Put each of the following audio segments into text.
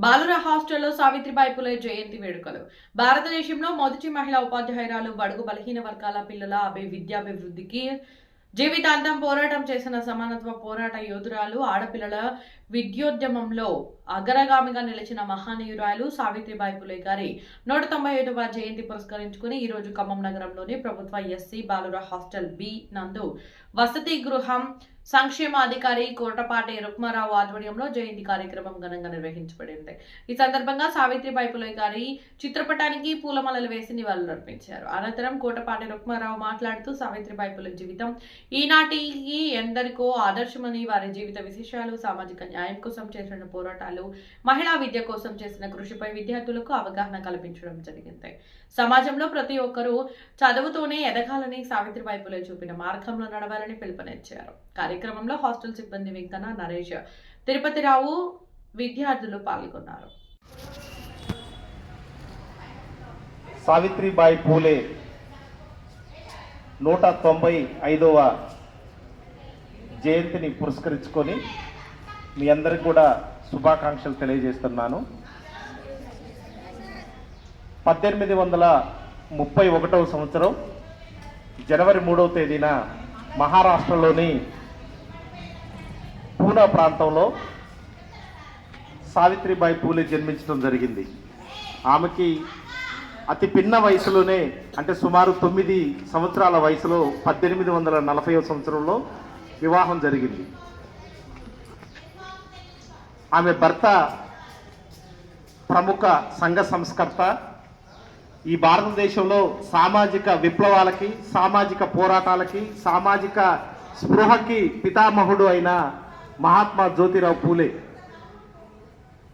బాలుర హాస్టల్లో సావిత్రిబాయి పులే జయంతి వేడుకలు. భారతదేశంలో మొదటి మహిళా ఉపాధ్యాయురాలు బడుగు బలహీన వర్గాల పిల్లల విద్యాభివృద్ధికి జీవితాంతం పోరాటం చేసిన సమానత్వ పోరాట యోధురాలు, ఆడపిల్లల విద్యోద్యమంలో అగ్రగామిగా నిలిచిన మహానీయురాలు సావిత్రిబాయి పులే గారి 195వ జయంతి పురస్కరించుకుని ఈ రోజు ఖమ్మం నగరంలోని ప్రభుత్వ ఎస్సీ బాలుర హాస్టల్ బి నందు వసతి గృహం సంక్షేమ అధికారి కోటపాటి రుక్మారావు ఆధ్వర్యంలో జయంతి కార్యక్రమం ఘనంగా నిర్వహించబడింది. ఈ సందర్భంగా సావిత్రిబాయి పులే గారి చిత్రపటానికి పూలమాలలు వేసి నివాళులర్పించారు. అనంతరం కోటపాటి రుక్మారావు మాట్లాడుతూ సావిత్రిబాయి పులే జీవితం ఈనాటికి ఎందరికో ఆదర్శమని, వారి జీవిత విశేషాలు, సామాజిక న్యాయం కోసం చేసిన పోరాటాలు, మహిళా విద్య కోసం చేసిన కృషిపై విద్యార్థులకు అవగాహన కల్పించడం జరిగింది. సమాజంలో ప్రతి ఒక్కరూ చదువుతోనే ఎదగాలని సావిత్రిబాయి పులే చూపిన మార్గంలో నడవాలని పిలుపునిచ్చారు. కార్యక్రమంలో హాస్టల్ సిబ్బంది వెంకన్న, నరేష్, తిరుపతిరావు, విద్యార్థులు పాల్గొన్నారు. సావిత్రిబాయి పూలే 195వ జయంతిని పురస్కరించుకొని మీ అందరికి కూడా శుభాకాంక్షలు తెలియజేస్తున్నాను. 1831వ సంవత్సరం జనవరి 3వ తేదీన మహారాష్ట్రలోని పూనా ప్రాంతంలో సావిత్రిబాయి పూలే జన్మించడం జరిగింది. ఆమెకి అతి పిన్న వయసులోనే, అంటే సుమారు 9 సంవత్సరాల వయసులో 1840వ సంవత్సరంలో వివాహం జరిగింది. ఆమె భర్త ప్రముఖ సంఘ సంస్కర్త, ఈ భారతదేశంలో సామాజిక విప్లవాలకి, సామాజిక పోరాటాలకి, సామాజిక స్పృహకి పితామహుడు అయిన మహాత్మా జ్యోతిరావు పూలే.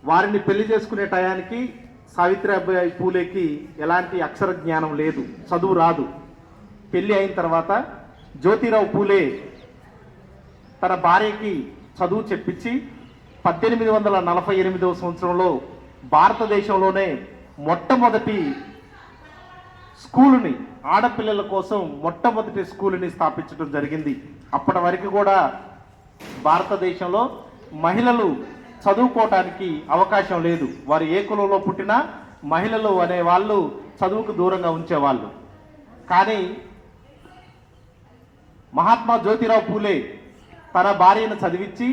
వారిని పెళ్లి చేసుకునే టయానికి సావిత్రిబాయి పూలేకి ఎలాంటి అక్షర జ్ఞానం లేదు, చదువు రాదు. పెళ్లి అయిన తర్వాత జ్యోతిరావు పూలే తన భార్యకి చదువు చెప్పించి 1848వ సంవత్సరంలో భారతదేశంలోనే మొట్టమొదటి స్కూలుని, ఆడపిల్లల కోసం మొట్టమొదటి స్కూలుని స్థాపించడం జరిగింది. అప్పటి వరకు కూడా భారతదేశంలో మహిళలు చదువుకోవటానికి అవకాశం లేదు. వారు ఏ కులంలో పుట్టినా మహిళలు అనే వాళ్ళు చదువుకు దూరంగా ఉంచేవాళ్ళు. కానీ మహాత్మా జ్యోతిరావు పూలే తన భార్యను చదివించి,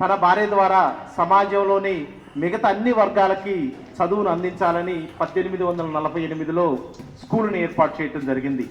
తన భార్య ద్వారా సమాజంలోని మిగతా అన్ని వర్గాలకి చదువును అందించాలని 1848లో స్కూలుని ఏర్పాటు చేయడం జరిగింది.